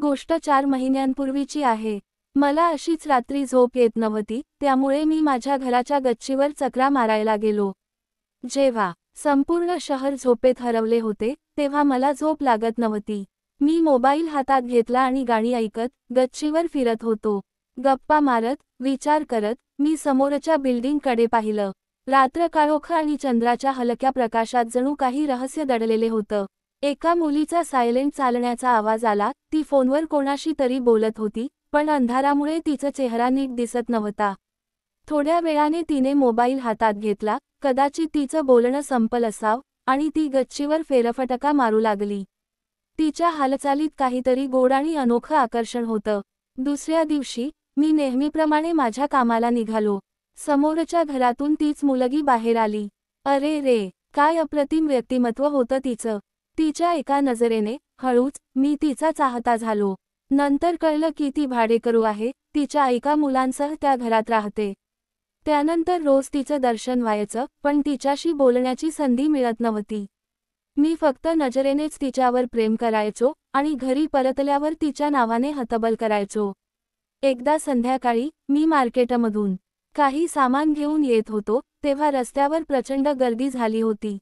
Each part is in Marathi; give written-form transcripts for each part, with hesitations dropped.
गोष्ट 4 महिन्यांपूर्वीची आहे. मला अशीच रात्री झोप येत नव्हती, त्यामुळे मी माझ्या घराच्या गच्चीवर चकरा मारायला गेलो. जेव्हा संपूर्ण शहर झोपेत हरवले होते, तेव्हा मला झोप लागत नव्हती. मी मोबाईल हातात घेतला आणि गाणी ऐकत गच्चीवर फिरत होतो. गप्पा मारत, विचार करत मी समोरच्या बिल्डिंगकडे पाहिलं. रात्र काळोख आणि चंद्राच्या हलक्या प्रकाशात जणू काही रहस्य दडलेले होतं. एका मुलीचा सायलेंट चालण्याचा आवाज आला. ती फोनवर कोणाशी तरी बोलत होती, पण अंधारामुळे तिचा चेहरा नीट दिसत नव्हता. थोड्या वेळाने तिने मोबाईल हातात घेतला. कदाचित तिचं बोलणं संपलं असावं आणि ती गच्चीवर फेरफटका मारू लागली. तिच्या हालचालीत काहीतरी गोड आणि अनोखं आकर्षण होतं. दुसऱ्या दिवशी मी नेहमीप्रमाणे माझ्या कामाला निघालो. समोरच्या घरातून तीच मुलगी बाहेर आली. अरे रे, काय अप्रतिम व्यक्तिमत्व होतं तिचं. तिच्या एका नजरेने हळूच मी तिचा चाहता झालो. नंतर कळलं की ती भाडेकरू आहे. तिच्या एका मुलांसह त्या घरात राहते. त्यानंतर रोज तिचं दर्शन व्हायचं, पण तिच्याशी बोलण्याची संधी मिळत नव्हती. मी फक्त नजरेनेच तिच्यावर प्रेम करायचो आणि घरी परतल्यावर तिच्या नावाने हतबल करायचो. एकदा संध्याकाळी मी मार्केटमधून काही सामान घेऊन येत होतो, तेव्हा रस्त्यावर प्रचंड गर्दी झाली होती.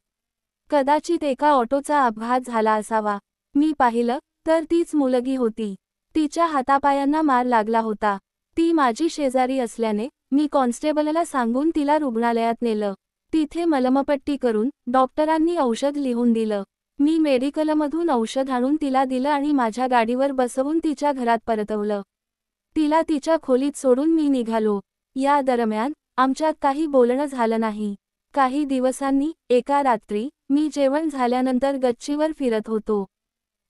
कदाचित एका ऑटोचा अपघात झाला असावा. मी पाहिलं तर तीच मुलगी होती. तिच्या हातापायांना मार लागला होता. ती माझी शेजारी असल्याने मी कॉन्स्टेबलला सांगून तिला रुग्णालयात नेलं. तिथे मलमपट्टी करून डॉक्टरांनी औषध लिहून दिलं. मी मेडिकलमधून औषध आणून तिला दिलं आणि माझ्या गाडीवर बसवून तिच्या घरात परतवलं. तिला तिच्या खोलीत सोडून मी निघालो. या दरम्यान आमच्यात काही बोलणं झालं नाही. काही दिवसांनी एका रात्री मी जेवण झाल्यानंतर गच्चीवर फिरत होतो.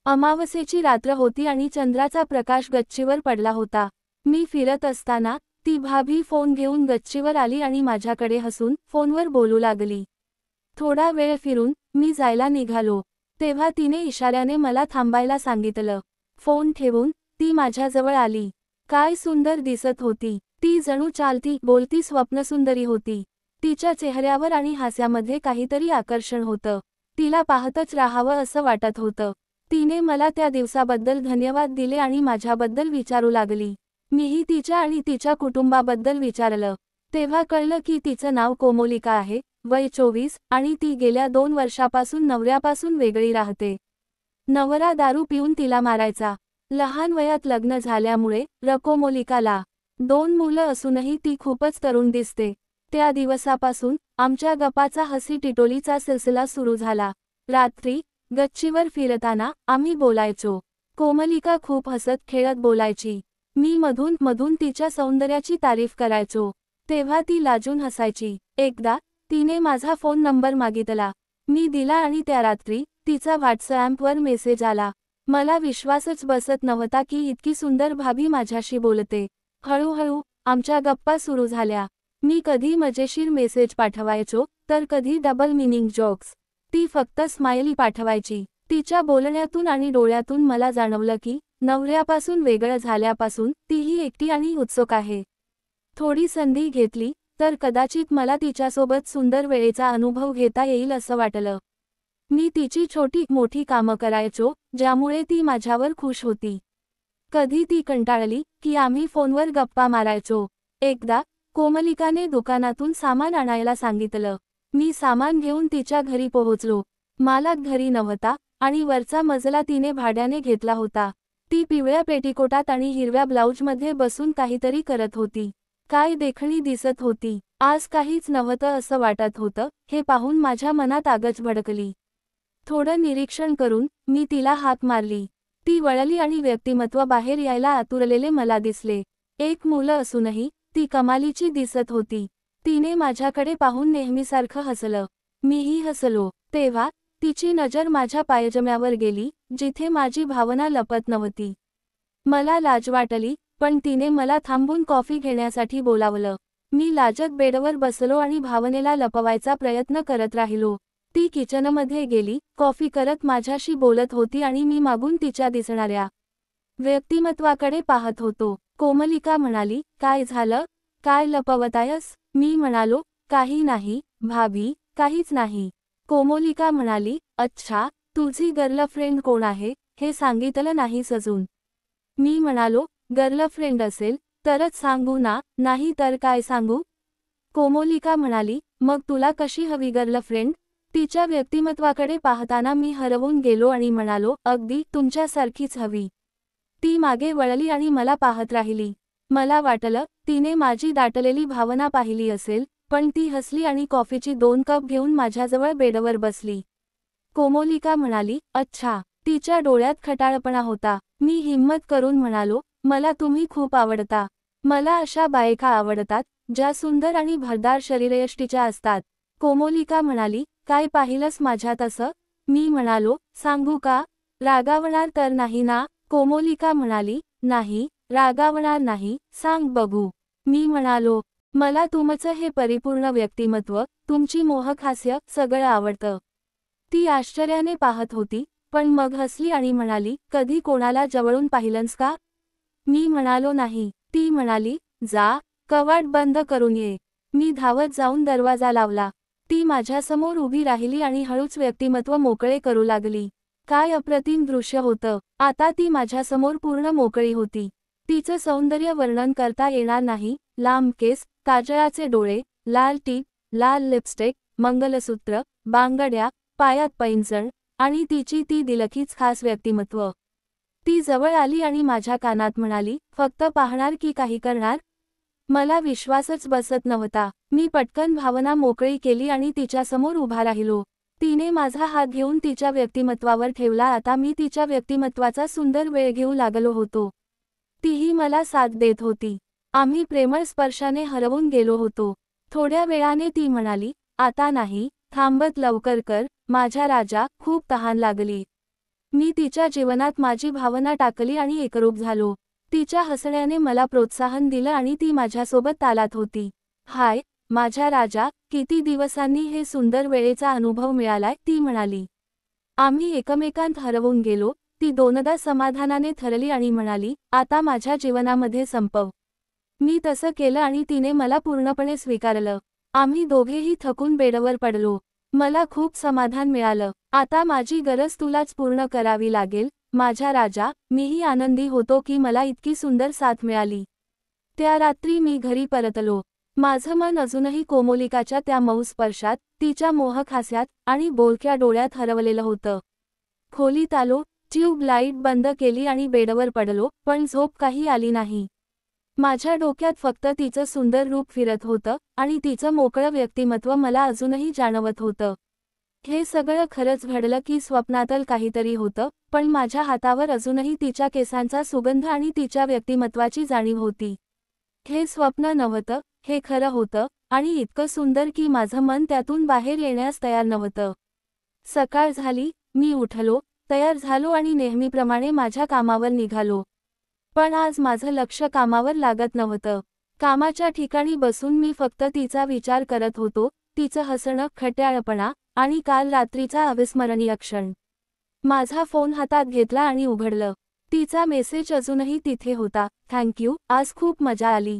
अमावास्येची रात्र होती आणि चंद्राचा प्रकाश गच्चीवर पडला होता. मी फिरत असताना ती भाभी फोन घेऊन गच्चीवर आली आणि माझ्याकडे हसून फोनवर बोलू लागली. थोडा वेळ फिरून मी जायला निघालो, तेव्हा तिने इशाऱ्याने मला थांबायला सांगितलं. फोन ठेवून ती माझ्याजवळ आली. काय सुंदर दिसत होती. ती जणू चालती बोलती स्वप्नसुंदरी होती. तिच्या चेहऱ्यावर आणि हास्यामध्ये काहीतरी आकर्षण होतं. तिला पाहतच राहावं असं वाटत होतं. तिने मला त्या दिवसाबद्दल धन्यवाद दिले आणि माझ्याबद्दल विचारू लागली. मीही तिच्या आणि तिच्या कुटुंबाबद्दल विचारलं. तेव्हा कळलं की तिचं नाव कोमोलिका आहे, वय 24 आणि ती गेल्या 2 वर्षापासून नवऱ्यापासून वेगळी राहते. नवरा दारू पिऊन तिला मारायचा. लहान वयात लग्न झाल्यामुळे कोमोलिकाला 2 मुलं असूनही ती खूपच तरुण दिसते. त्या दिवसापासून आमच्या गप्पाचा हसी टिटोलीचा सिलसिला सुरू झाला. रात्री गच्चीवर फिरताना आम्ही बोलायचो. कोमलिका खूप हसत खेळत बोलायची. मी मधून मधून तिच्या सौंदर्याची तारीफ करायचो, तेव्हा ती लाजून हसायची. एकदा तिने माझा फोन नंबर मागितला. मी दिला आणि त्या रात्री तिचा व्हॉट्सॲपवर मेसेज आला. मला विश्वासच बसत नव्हता की इतकी सुंदर भाभी माझ्याशी बोलते. हळूहळू आमच्या गप्पा सुरू झाल्या. मी कधी मजेशीर मेसेज पाठवायचो, तर कधी डबल मीनिंग जोक्स. ती फक्त स्माइली पाठवायची. तिच्या बोलण्यातून आणि डोळ्यातून मला जाणवलं की नवऱ्यापासून वेगळं झाल्यापासून तीही एकटी आणि उत्सुक आहे. थोडी संधी घेतली तर कदाचित मला तिच्यासोबत सुंदर वेळेचा अनुभव घेता येईल असं वाटलं. मी तिची छोटी मोठी कामं करायचो, ज्यामुळे ती माझ्यावर खुश होती. कधी ती कंटाळली की आम्ही फोनवर गप्पा मारायचो. एकदा कोमलिकाने दुकानातून सामान आणायला सांगितलं. मी सामान घेऊन तिच्या घरी पोहोचलो. मालक घरी नव्हता आणि वरचा मजला तिने भाड्याने घेतला होता. ती पिवळ्या पेटिकोटात आणि हिरव्या ब्लाऊजमध्ये बसून काहीतरी करत होती. काय देखणी दिसत होती. आज काहीच नव्हतं असं वाटत होतं. हे पाहून माझ्या मनात आगच भडकली. थोडं निरीक्षण करून मी तिला हाक मारली. ती वळली आणि व्यक्तिमत्व बाहेर यायला आतुरलेले मला दिसले. 1 मुलं असूनही ती कमालीची दिसत होती. तिने माझ्याकडे पाहून नेहमीसारखं हसलं. मीही हसलो. तेव्हा तिची नजर माझ्या पायजम्यावर गेली, जिथे माझी भावना लपत नव्हती. मला लाज वाटली, पण तिने मला थांबून कॉफी घेण्यासाठी बोलावलं. मी लाजत बेडवर बसलो आणि भावनेला लपवायचा प्रयत्न करत राहिलो. ती किचनमध्ये गेली, कॉफी करत माझ्याशी बोलत होती आणि मी मागून तिच्या दिसणाऱ्या व्यक्तिमत्वाकडे पाहत होतो. कोमलिका म्हणाली, काय झालं? काय लपवतायस? मी म्हणालो, काही नाही भाभी, काहीच नाही. कोमलिका म्हणाली, अच्छा, तुझी गर्लफ्रेंड कोण आहे हे सांगितलं नाहीस अजून. मी म्हणालो, गर्लफ्रेंड असेल तरच सांगू ना, नाही तर काय सांगू? कोमोलिका म्हणाली, मग तुला कशी हवी गर्लफ्रेंड? तिच्या व्यक्तिमत्वाकडे पाहताना मी हरवून गेलो आणि म्हणालो, अगदी तुमच्यासारखीच हवी. ती मागे वळली आणि मला पाहत राहिली. मला वाटलं, तिने माझी दाटलेली भावना पाहिली असेल, पण ती हसली आणि कॉफीची 2 कप घेऊन माझ्याजवळ बेडवर बसली. कोमोलिका म्हणाली, अच्छा. तिच्या डोळ्यात खटाळपणा होता. मी हिम्मत करून म्हणालो, मला तुम्ही खूप आवडता. मला अशा बायका आवडतात, ज्या सुंदर आणि भरदार शरीरयष्टीच्या असतात. कोमोलिका म्हणाली, काय पाहिलंस माझ्यात असं? मी म्हणालो, सांगू का? रागावणार तर नाही ना? कोमोलिका म्हणाली, नाही, रागावणार नाही, सांग बघू. मी म्हणालो, मला तुमचं हे परिपूर्ण व्यक्तिमत्व, तुमची मोहक हास्य, सगळं आवडतं. ती आश्चर्याने पाहत होती, पण मग हसली आणि म्हणाली, कधी कोणाला जवळून पाहिलंस का? मी म्हणालो नाही. ती म्हणाली, जा, कवाट बंद करून ये. मी धावत जाऊन दरवाजा लावला. ती माझ्यासमोर उभी राहिली आणि हळूच व्यक्तिमत्व मोकळे करू लागली. काय अप्रतिम दृश्य होतं. आता ती माझ्यासमोर पूर्ण मोकळी होती. तिचं सौंदर्य वर्णन करता येणार नाही. लांब केस, काजळाचे डोळे, लाल टीप, लाल लिपस्टिक, मंगलसूत्र, बांगड्या, पायात पैंजण आणि तिची ती दिलखीच खास व्यक्तिमत्व. ती जवळ आली आणि माझ्या कानात म्हणाली, फक्त पाहणार की काही करणार? मला विश्वासच बसत नव्हता. मी पटकन भावना मोकळी केली आणि तिच्यासमोर उभा राहिलो. तिने माझा हात घेऊन तिच्या व्यक्तिमत्वावर ठेवला. आता मी तिच्या व्यक्तिमत्वाचा सुंदर वेळ घेऊ लागलो होतो. तीही मला साथ देत होती. आम्ही प्रेमळ स्पर्शाने हरवून गेलो होतो. थोड्या वेळाने ती म्हणाली, आता नाही, थांबत लवकर कर, माझ्या राजा, खूप तहान लागली. मी तिच्या जीवनात माझी भावना टाकली आणि एकरूप झालो. तिच्या हसण्याने मला प्रोत्साहन दिलं आणि ती माझ्यासोबत तालात होती. हाय, माझ्या राजा, किती दिवसांनी हे सुंदर वेळेचा अनुभव मिळालाय, ती म्हणाली. आम्ही एकमेकांत हरवून गेलो. ती दोनदा समाधानाने थरली आणि म्हणाली, आता माझ्या जीवनामध्ये संपव. मी तसं केलं आणि तिने मला पूर्णपणे स्वीकारलं. आम्ही दोघेही थकून बेडवर पडलो. मला खूप समाधान मिळालं. आता माझी गरज तुलाच पूर्ण करावी लागेल, माझ्या राजा. मीही आनंदी होतो की मला इतकी सुंदर साथ मिळाली. त्या रात्री मी घरी परतलो. माझं मन अजूनही कोमोलिकाच्या त्या मऊ स्पर्शात, तिच्या मोहक हास्यात आणि बोलक्या डोळ्यात हरवलेलं होतं. खोलीत आलो, ट्यूब लाईट बंद केली आणि बेडवर पडलो, पण झोप काही आली नाही. माझ्या डोक्यात फक्त तिचं सुंदर रूप फिरत होतं आणि तिचं मोकळं व्यक्तिमत्व मला अजूनही जाणवत होतं. हे सगळं खरंच घडलं की स्वप्नातलं काहीतरी होतं, पण माझ्या हातावर अजूनही तिच्या केसांचा सुगंध आणि तिच्या व्यक्तिमत्वाची जाणीव होती. हे स्वप्न नव्हतं, हे खरं होतं आणि इतकं सुंदर की माझं मन त्यातून बाहेर येण्यास तयार नव्हतं. सकाळ झाली, मी उठलो, तयार झालो आणि नेहमीप्रमाणे माझ्या कामावर निघालो. पण आज माझं लक्ष कामावर लागत नव्हतं. कामाच्या ठिकाणी बसून मी फक्त तिचा विचार करत होतो, तिचं हसणं, खट्याळपणा आणि काल रात्रीचा अविस्मरणीय क्षण. माझा फोन हातात घेतला आणि उघडलं. तिचा मेसेज अजूनही तिथे होता, थँक्यू, आज खूप मजा आली.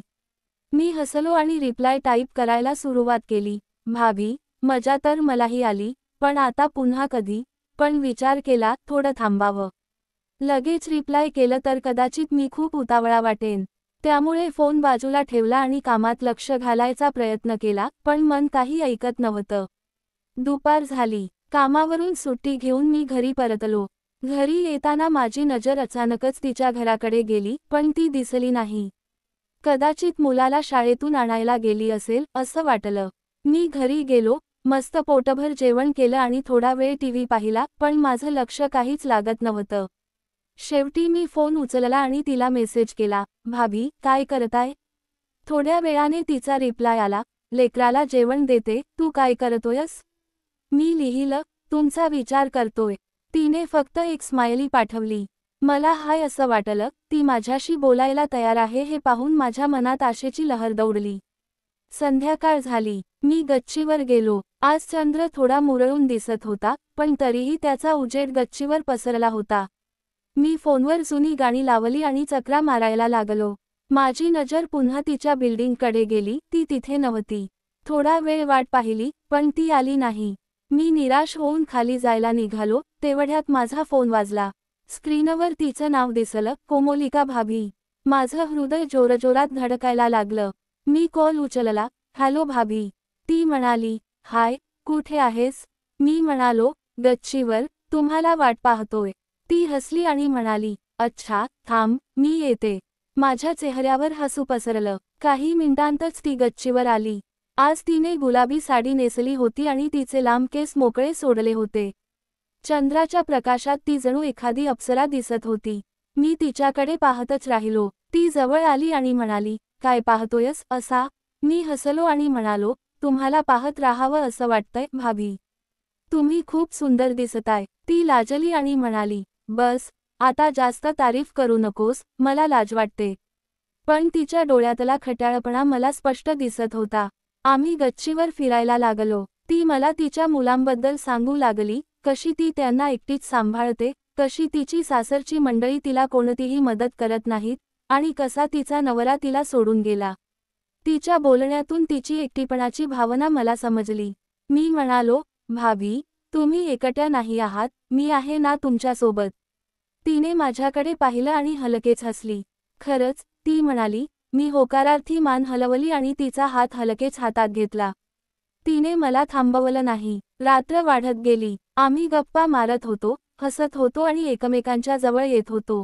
मी हसलो आणि रिप्लाय टाईप करायला सुरुवात केली. भाभी, मजा तर मलाही आली, पण आता पुन्हा कधी? पण विचार केला, थोडं थांबावं. लगेच रिप्लाय केलं तर कदाचित मी खूप उतावळा वाटेन. त्यामुळे फोन बाजूला ठेवला आणि कामात लक्ष घालायचा प्रयत्न केला, पण मन काही ऐकत नव्हतं. दुपार झाली. कामावरून सुट्टी घेऊन मी घरी परतलो. घरी येताना माझी नजर अचानकच तिच्या घराकडे गेली, पण ती दिसली नाही. कदाचित मुलाला शाळेतून आणायला गेली असेल, असं वाटलं. मी घरी गेलो, मस्त पोटभर जेवण केलं आणि थोडा वेळ टीव्ही पाहिला, पण माझं लक्ष काहीच लागत नव्हतं. शेवटी मी फोन उचलला आणि तिला मेसेज केला, भाभी, काय करताय? थोड्या वेळाने तिचा रिप्लाय आला, लेकराला जेवण देते, तू काय करतोयस? मी लिहिलं, तुमचा विचार करतोय. तिने फक्त एक स्माइली पाठवली. मला हाय असं वाटलं, ती माझ्याशी बोलायला तयार आहे हे पाहून माझ्या मनात आशेची लहर दौडली. संध्याकाळ झाली. मी गच्चीवर गेलो. आज चंद्र थोडा मुरळून दिसत होता, पण तरीही त्याचा उजेड गच्चीवर पसरला होता. मी फोनवर जुनी गाणी लावली आणि चकरा मारायला लागलो. माझी नजर पुन्हा तिच्या बिल्डिंगकडे गेली, ती तिथे नव्हती. थोडा वेळ वाट पाहिली, पण ती आली नाही. मी निराश होऊन खाली जायला निघालो, तेवढ्यात माझा फोन वाजला. स्क्रीनवर तिचं नाव दिसलं, कोमोलिका भाभी. माझं हृदय जोरजोरात धडकायला लागलं. मी कॉल उचलला. हॅलो भाभी. ती म्हणाली, हाय, कुठे आहेस? मी म्हणालो, गच्चीवर, तुम्हाला वाट पाहतोय. ती हसली आणि म्हणाली, अच्छा, थांब, मी येते. माझ्या चेहऱ्यावर हसू पसरलं. काही मिनिटांतच ती गच्चीवर आली. आज तिने गुलाबी साडी नेसली होती आणि तिचे लांब केस मोकळे सोडले होते. चंद्राच्या प्रकाशात ती जणू एखादी अप्सरा दिसत होती. मी तिच्याकडे पाहतच राहिलो. ती जवळ आली आणि म्हणाली, काय पाहतोयस असा? मी हसलो आणि म्हणालो, तुम्हाला पाहत राहावं असं वाटतंय भाभी. तुम्ही खूप सुंदर दिसताय. ती लाजली आणि म्हणाली, बस, आता जास्त तारीफ करू नकोस, मला लाज वाटते. पण तिच्या डोळ्यातला खट्याळपणा मला स्पष्ट दिसत होता. आम्ही गच्चीवर फिरायला लागलो. ती मला तिच्या मुलांबद्दल सांगू लागली, कशी ती त्यांना एकटीच सांभाळते, कशी तिची सासरची मंडळी तिला कोणतीही मदत करत नाहीत, आणि कसा तिचा नवरा तिला सोडून गेला. तिच्या बोलण्यातून तिची एकटीपणाची भावना मला समजली. मी म्हणालो, भाभी, तुम्ही एकट्या नाही आहात, मी आहे ना तुमच्यासोबत. तिने माझ्याकडे पाहिलं आणि हलकेच हसली. खरंच, ती म्हणाली. मी होकारार्थी मान हलवली आणि तिचा हात हलकेच हातात घेतला. तिने मला थांबवलं नाही. रात्र वाढत गेली. आम्ही गप्पा मारत होतो, हसत होतो आणि एकमेकांच्या जवळ येत होतो.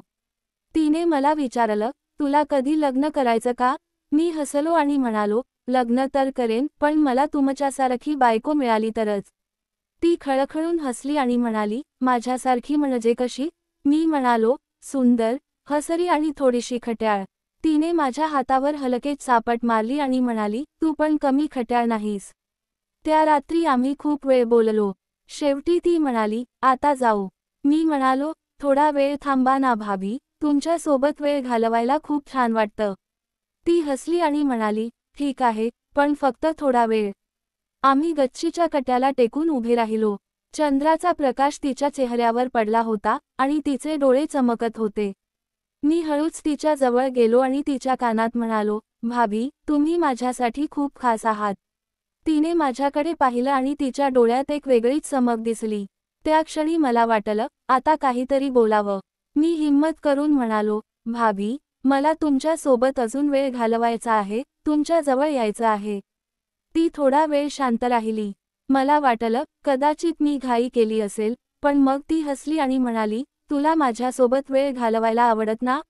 तिने मला विचारलं, तुला कधी लग्न करायचं का? मी हसलो आणि म्हणालो, लग्न तर करेन, पण मला तुमच्यासारखी बायको मिळाली तरच. ती खळखळून हसली आणि म्हणाली, माझ्यासारखी म्हणजे कशी? मी म्हणालो, सुंदर, हसरी आणि थोडीशी खट्याळ. तिने माझ्या हातावर हलकेच चापट मारली आणि म्हणाली, तू पण कमी खट्याळ नाहीस. त्या रात्री आम्ही खूप वेळ बोललो. शेवटी ती म्हणाली, आता जाऊ. मी म्हणालो, थोडा वेळ थांबा ना भाभी, तुमच्या सोबत वेळ घालवायला खूप छान वाटतं. ती हसली आणि म्हणाली, ठीक आहे, पण फक्त थोडा वेळ. आम्ही गच्चीच्या कट्याला टेकून उभे राहिलो. चंद्राचा प्रकाश तिच्या चेहऱ्यावर पडला होता आणि तिचे डोळे चमकत होते. मी हळूच तिच्या जवळ गेलो आणि तिच्या कानात म्हणालो, भाभी, तुम्ही माझ्यासाठी खूप खास आहात. तिने माझ्याकडे पाहिलं आणि तिच्या डोळ्यात एक वेगळीच चमक दिसली. त्या क्षणी मला वाटलं, आता काहीतरी बोलावं. मी हिम्मत करून म्हणालो, भाभी, मला तुमच्या सोबत अजून वेळ घालवायचा आहे, तुमच्या जवळ यायचं आहे. ती थोडा वेळ शांत राहिली. मला वाटलं, कदाचित मी घाई केली असेल, पण मग ती हसली आणि म्हणाली, तुला माझ्यासोबत वेळ घालवायला आवडत ना?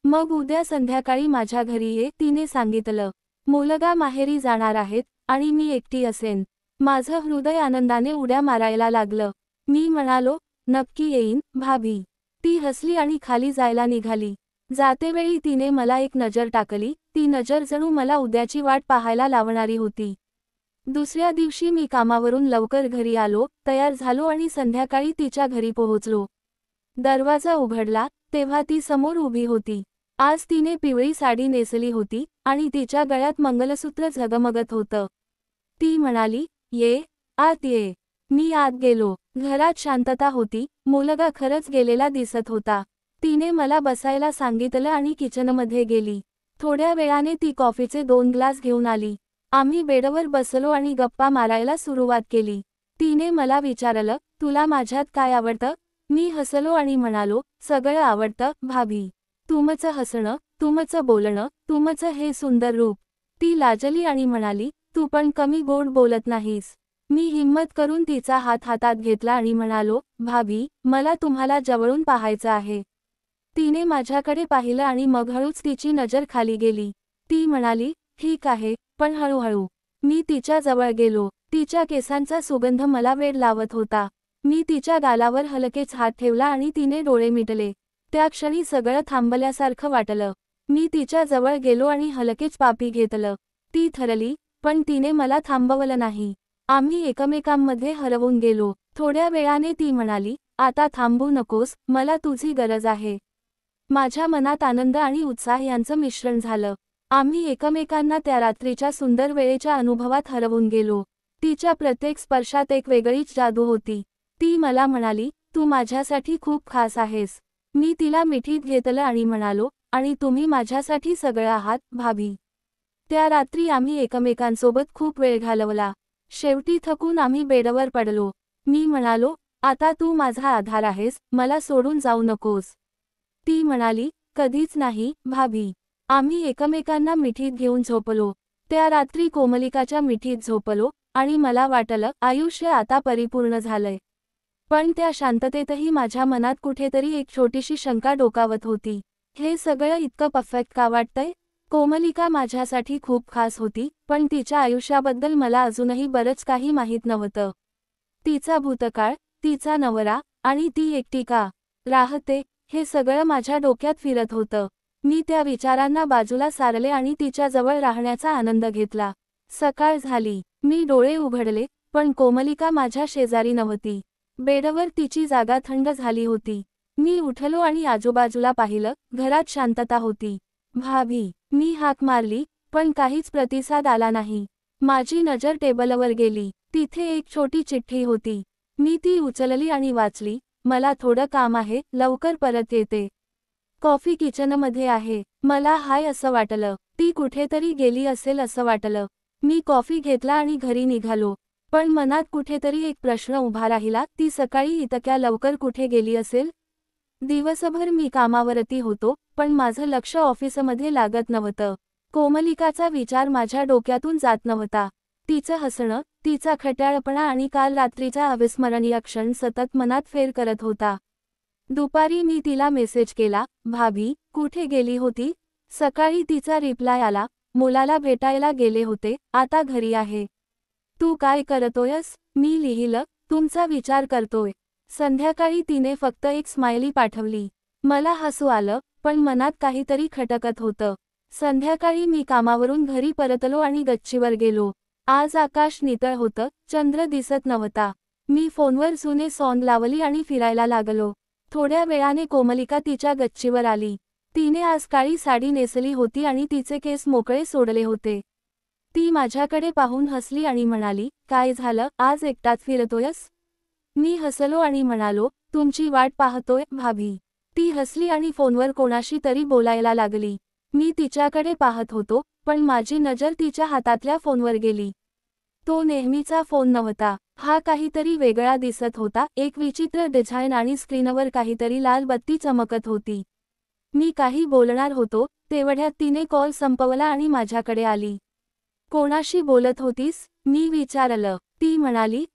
मग उद्या संध्याकाळी माझ्या घरी ये, तिने सांगितलं. मुलगा माहेरी जाणार आहेत, आणि मी एकटी असेन. माझं हृदय आनंदाने उड्या मारायला लागलं. मी म्हणालो, नक्की येईन, भाभी. ती हसली आणि खाली जायला निघाली. जातेवेळी तिने मला एक नजर टाकली, ती नजर जणू मला उद्याची वाट पाहायला लावणारी होती. दुसऱ्या दिवशी मी कामावरून लवकर घरी आलो, तयार झालो आणि संध्याकाळी तिच्या घरी पोहोचलो. दरवाजा उघडला, तेव्हा ती समोर उभी होती. आज तिने पिवळी साडी नेसली होती, आणि तिच्या गळ्यात मंगलसूत्र झगमगत होतं. ती म्हणाली, ये, आत ये. मी आत गेलो. घरात शांतता होती, मुलगा खरंच गेलेला दिसत होता. तिने मला बसायला सांगितलं आणि किचनमध्ये गेली. थोड्या वेळाने ती कॉफीचे 2 ग्लास घेऊन आली. आम्ही बेडवर बसलो आणि गप्पा मारायला सुरुवात केली. तिने मला विचारलं, तुला माझ्यात काय आवडतं? मी हसलो आणि म्हणालो, सगळं आवडतं, भाभी. तुमचं हसणं, तुमचं बोलणं, तुमचं हे सुंदर रूप. ती लाजली आणि म्हणाली, तू पण कमी गोड बोलत नाहीस. मी हिम्मत करून तिचा हात हातात घेतला आणि म्हणालो, भाभी, मला तुम्हाला जवळून पाहायचं आहे. तिने माझ्याकडे पाहिलं आणि मग हळूच तिची नजर खाली गेली. ती म्हणाली, ठीक आहे, पण हळूहळू. मी तिच्या जवळ गेलो. तिच्या केसांचा सुगंध मला वेड लावत होता. मी तिच्या गालावर हलकेच हात ठेवला आणि तिने डोळे मिटले. त्या क्षणी सगळं थांबल्यासारखं वाटलं. मी तिच्या जवळ गेलो आणि हलकेच पापी घेतलं. ती थरली, पण तिने मला थांबवलं नाही. आम्ही एकमेकांमध्ये हरवून गेलो. थोड्या वेळाने ती म्हणाली, आता थांबू नकोस, मला तुझी गरज आहे. माझ्या मनात आनंद आणि उत्साह यांचं मिश्रण झालं. आम्ही एकमेकांना त्या रात्रीच्या सुंदर वेळेच्या अनुभवात हरवून गेलो. तिच्या प्रत्येक स्पर्शात एक वेगळीच जादू होती. ती मला म्हणाली, तू माझ्यासाठी खूप खास आहेस. मी तिला मिठीत घेतलं आणि म्हणालो, आणि तुम्ही माझ्यासाठी सगळं आहात, भाभी. त्या रात्री आम्ही एकमेकांसोबत खूप वेळ घालवला. शेवटी थकून आम्ही बेडवर पडलो. मी म्हणालो, आता तू माझा आधार आहेस, मला सोडून जाऊ नकोस. ती म्हणाली, कधीच नाही, भाभी. आम्ही एकमेकांना मिठीत घेऊन झोपलो. त्या रात्री कोमलिकाच्या मिठीत झोपलो आणि मला वाटलं आयुष्य आता परिपूर्ण झालंय. पण त्या शांततेतही माझ्या मनात कुठेतरी एक छोटीशी शंका डोकावत होती. हे सगळं इतकं परफेक्ट का वाटतंय? कोमलिका माझ्यासाठी खूप खास होती, पण तिच्या आयुष्याबद्दल मला अजूनही बरंच काही माहीत नव्हतं. तिचा भूतकाळ, तिचा नवरा, आणि ती एकटी का राहते, हे सगळं माझ्या डोक्यात फिरत होतं. मी त्या विचारांना बाजूला सारले आणि तिच्याजवळ राहण्याचा आनंद घेतला. सकाळ झाली. मी डोळे उघडले, पण कोमलिका माझ्या शेजारी नव्हती. बेडवर तिची जागा थंड झाली होती. मी उठलो आणि आजूबाजूला पाहिलं, घरात शांतता होती. भाभी, मी हाक मारली, पण काहीच प्रतिसाद आला नाही. माझी नजर टेबलवर गेली. तिथे एक छोटी चिठ्ठी होती. मी ती उचलली आणि वाचली. मला थोडं काम आहे, लवकर परत येते. कॉफी किचनमध्ये आहे. मला हाय असं वाटलं. ती कुठेतरी गेली असेल असं वाटलं. मी कॉफी घेतला आणि घरी निघालो. पण मनात कुठेतरी एक प्रश्न उभा राहिला, ती सकाळी इतक्या लवकर कुठे गेली असेल? दिवसभर मी कामावरती होतो, पण माझं लक्ष ऑफिसमध्ये लागत नव्हतं. कोमलिकाचा विचार माझ्या डोक्यातून जात नव्हता. तिचं हसणं, तिचा खट्याळपणा आणि काल रात्रीचा अविस्मरणीय क्षण सतत मनात फेर करत होता. दुपारी मी तिला मेसेज केला, भाभी, कुठे गेली होती? सकाळी तिचा रिप्लाय आला, मुलाला भेटायला गेले होते, आता घरी आहे. तू काय करतोयस? मी लिहिलं, तुमचा विचार करतोय. संध्याकाळी तिने फक्त एक स्माइली पाठवली. मला हसू आलं, पण मनात काहीतरी खटकत होतं. संध्याकाळी मी कामावरून घरी परतलो आणि गच्चीवर गेलो. आज आकाश नितळ होतं, चंद्र दिसत नव्हता. मी फोनवर जुने सॉन्ग लावली आणि फिरायला लागलो. थोड्या वेळाने कोमलिका तिच्या गच्चीवर आली. तिने आज काळी साडी नेसली होती आणि तिचे केस मोकळे सोडले होते. ती माझ्याकडे पाहून हसली आणि म्हणाली, काय झालं, आज एकटाच फिरतोयस? मी हसलो आणि म्हणालो, तुमची वाट पाहतोय, भाभी. ती हसली आणि फोनवर कोणाशी तरी बोलायला लागली. मी तिच्याकडे पाहत होतो, पण माझी नजर तिच्या हातातल्या फोनवर गेली. तो नेहमीचा फोन नव्हता. हा काहीतरी वेगळा दिसत होता, एक विचित्र डिझाईन आणि स्क्रीनवर काहीतरी लाल बत्ती चमकत होती. मी काही बोलणार होतो, तेवढ्यात तिने कॉल संपवला आणि माझ्याकडे आली. कोणाशी बोलत होतीस? मी विचारलं. ती म्हणाली,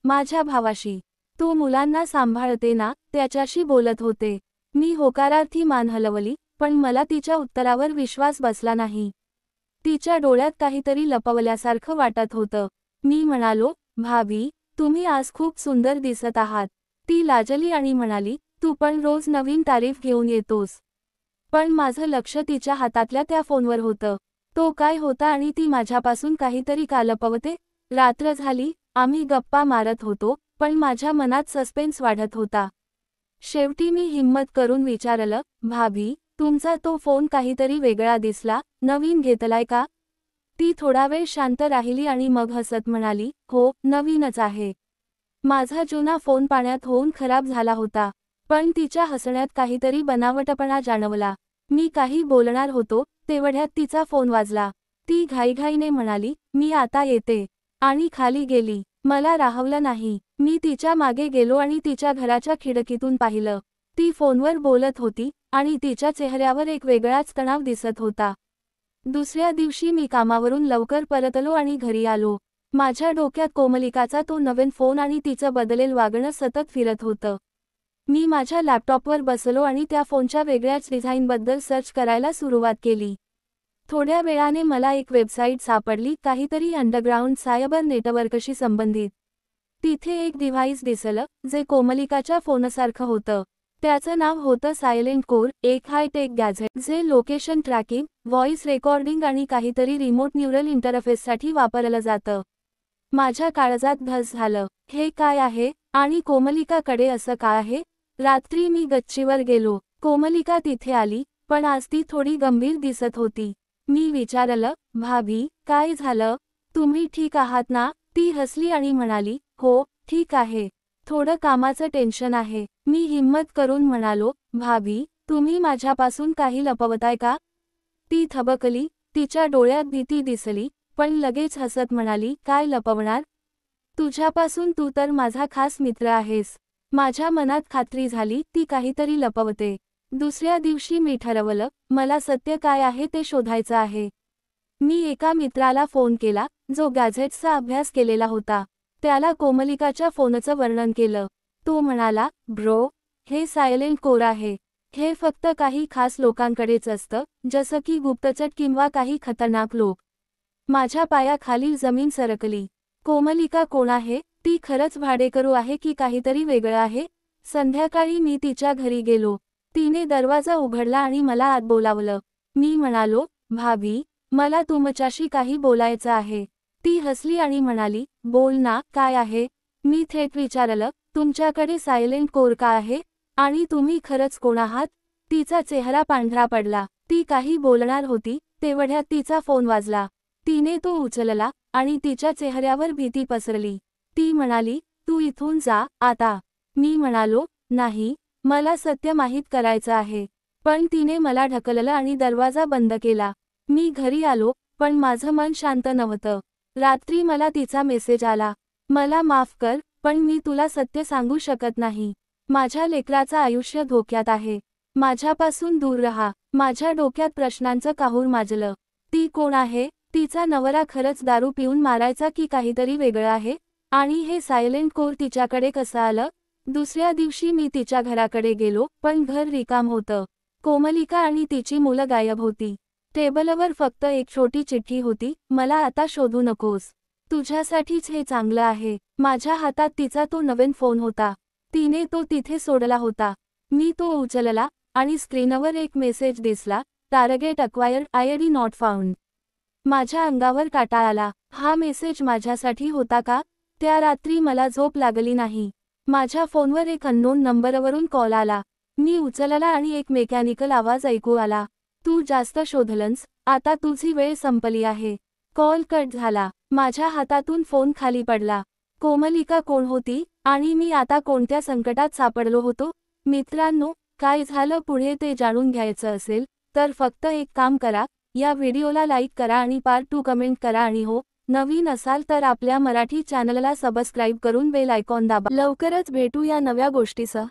माझ्या भावाशी. तू मुलांना सांभाळते ना, त्याच्याशी बोलत होते. मी होकारार्थी मान हलवली, पण मला तिच्या उत्तरावर विश्वास बसला नाही. तिच्या डोळ्यात काहीतरी लपवल्यासारखं वाटत होतं. मी म्हणालो, भाभी, तुम्ही आज खूप सुंदर दिसत आहात. ती लाजली आणि म्हणाली, तू पण रोज नवीन तारीफ घेऊन येतोस. पण माझं लक्ष तिच्या हातातल्या त्या फोनवर होतं. तो काय होता आणि ती माझ्यापासून काहीतरी का लपवते? रात्र झाली, आम्ही गप्पा मारत होतो, पण माझ्या मनात सस्पेन्स वाढत होता. शेवटी मी हिम्मत करून विचारलं, भाभी, तुमचा तो फोन काहीतरी वेगळा दिसला, नवीन घेतलाय का? ती थोडा वेळ शांत राहिली आणि मग हसत म्हणाली, हो, नवीनच आहे. माझा जुना फोन पाण्यात होऊन खराब झाला होता. पण तिच्या हसण्यात काहीतरी बनावटपणा जाणवला. मी काही बोलणार होतो, तेवढ्यात तिचा फोन वाजला. ती घाईघाईने म्हणाली, मी आता येते. आणि खाली गेली. मला राहवलं नाही. मी तिच्या मागे गेलो आणि तिच्या घराच्या खिडकीतून पाहिलं. ती फोनवर बोलत होती, आणि तिच्या चेहऱ्यावर एक वेगळाच तणाव दिसत होता. दुसऱ्या दिवशी मी कामावरून लवकर परतलो आणि घरी आलो. माझ्या डोक्यात कोमलिकाचा तो नवीन फोन आणि तिचं बदलेल वागणं सतत फिरत होतं. मी माझ्या लॅपटॉपवर बसलो आणि त्या फोनच्या वेगळ्याच डिझाईनबद्दल सर्च करायला सुरुवात केली. थोड्या वेळाने मला एक वेबसाईट सापडली, काहीतरी अंडरग्राऊंड सायबर नेटवर्कशी संबंधित. तिथे एक डिव्हाइस दिसलं, जे कोमलिकाच्या फोनसारखं होतं. त्याचं नाव होतं सायलेंट कोर, एक हायटेक गॅझेट जे लोकेशन ट्रॅकिंग, व्हॉइस रेकॉर्डिंग आणि काहीतरी रिमोट न्यूरल इंटरफेससाठी वापरलं जातं. माझ्या काळजात धस झालं. हे काय आहे? आणि कोमलिकाकडे असं का आहे? रात्री मी गच्चीवर गेलो. कोमलिका तिथे आली, पण आज ती थोडी गंभीर दिसत होती. मी विचारलं, भाभी, काय झालं? तुम्ही ठीक आहात ना? ती हसली आणि म्हणाली, हो, ठीक आहे. थोडं कामाचं टेन्शन आहे. मी हिम्मत करून म्हणालो, भाभी, तुम्ही माझ्यापासून काही लपवताय का? ती थबकली, तिच्या डोळ्यात भीती दिसली, पण लगेच हसत म्हणाली, काय लपवणार? तुझ्यापासून तू तर माझा खास मित्र आहेस. माझ्या मनात खात्री झाली ती काहीतरी लपवते. दुसऱ्या दिवशी मी ठरवलं, मला सत्य काय आहे ते शोधायचं आहे. मी एका मित्राला फोन केला, जो गॅझेट्सचा अभ्यास केलेला होता. त्याला कोमलिकाच्या फोनचं वर्णन केलं. तो म्हणाला, ब्रो, हे सायलेंट कोर आहे. हे फक्त काही खास लोकांकडेच असतं, जसं की गुप्तचर किंवा काही खतरनाक लोक. माझ्या पायाखाली जमीन सरकली. कोमलिका कोण आहे? ती खरंच भाडेकरू आहे की काहीतरी वेगळं आहे? संध्याकाळी मी तिच्या घरी गेलो. तिने दरवाजा उघडला आणि मला आत बोलावलं. मी म्हणालो, भाभी, मला तुमच्याशी काही बोलायचं आहे. ती हसली आणि म्हणाली, बोल ना, काय आहे? मी थेट विचारलं, तुमच्याकडे सायलेंट कोर का आहे? आणि तुम्ही खरंच कोण आहात? तिचा चेहरा पांढरा पडला. ती काही बोलणार होती, तेवढ्यात तिचा फोन वाजला. तिने तो उचलला, आणि तिच्या चेहऱ्यावर भीती पसरली. ती म्हणाली, तू इथून जा, आता. मी म्हणालो, नाही, मला सत्य माहीत करायचं आहे. पण तिने मला ढकललं आणि दरवाजा बंद केला. मी घरी आलो, पण माझं मन शांत नव्हतं. रात्री मला तिचा मेसेज आला. मला माफ कर, पण मी तुला सत्य सांगू शकत नाही. माझ्या लेकराचं आयुष्य धोक्यात आहे. माझ्यापासून दूर रहा. माझ्या डोक्यात प्रश्नांचं काहूर माजलं. ती कोण आहे? तिचा नवरा खरंच दारू पिऊन मारायचा की काहीतरी वेगळं आहे? आणि हे सायलेंट कोर तिच्याकडे कसं आलं? दुसऱ्या दिवशी मी तिच्या घराकडे गेलो, पण घर रिकाम होतं. कोमलिका आणि तिची मुलं गायब होती. टेबलवर फक्त एक छोटी चिठ्ठी होती, मला आता शोधू नकोस. तुझ्यासाठीच हे चांगलं आहे. माझ्या हातात तिचा तो नवीन फोन होता. तिने तो तिथे सोडला होता. मी तो उचलला, आणि स्क्रीनवर एक मेसेज दिसला, target acquired, ID not found. माझ्या अंगावर काटा आला. हा मेसेज माझ्यासाठी होता का? त्या रात्री मला झोप लागली नाही. माझ्या फोनवर एक अननोन नंबरवरून कॉल आला. मी उचलला आणि एक मेकॅनिकल आवाज ऐकू आला. तू जास्त शोधलंस, आता तुझी वेळ संपली आहे. कॉल कट झाला. माझ्या हातातून फोन खाली पडला. कोमलिका कोण होती, आणि मी आता कोणत्या संकटात सापडलो होतो? मित्रांनो, काय झालं पुढे ते जाणून घ्यायचं असेल, तर फक्त एक काम करा, या व्हिडिओला लाईक करा आणि पार्ट 2 कमेंट करा आणि हो, नवीन असाल तर आपल्या मराठी चॅनलला सबस्क्राईब करून बेल आयकॉन दाबा. लवकरच भेटू या नव्या गोष्टीसह.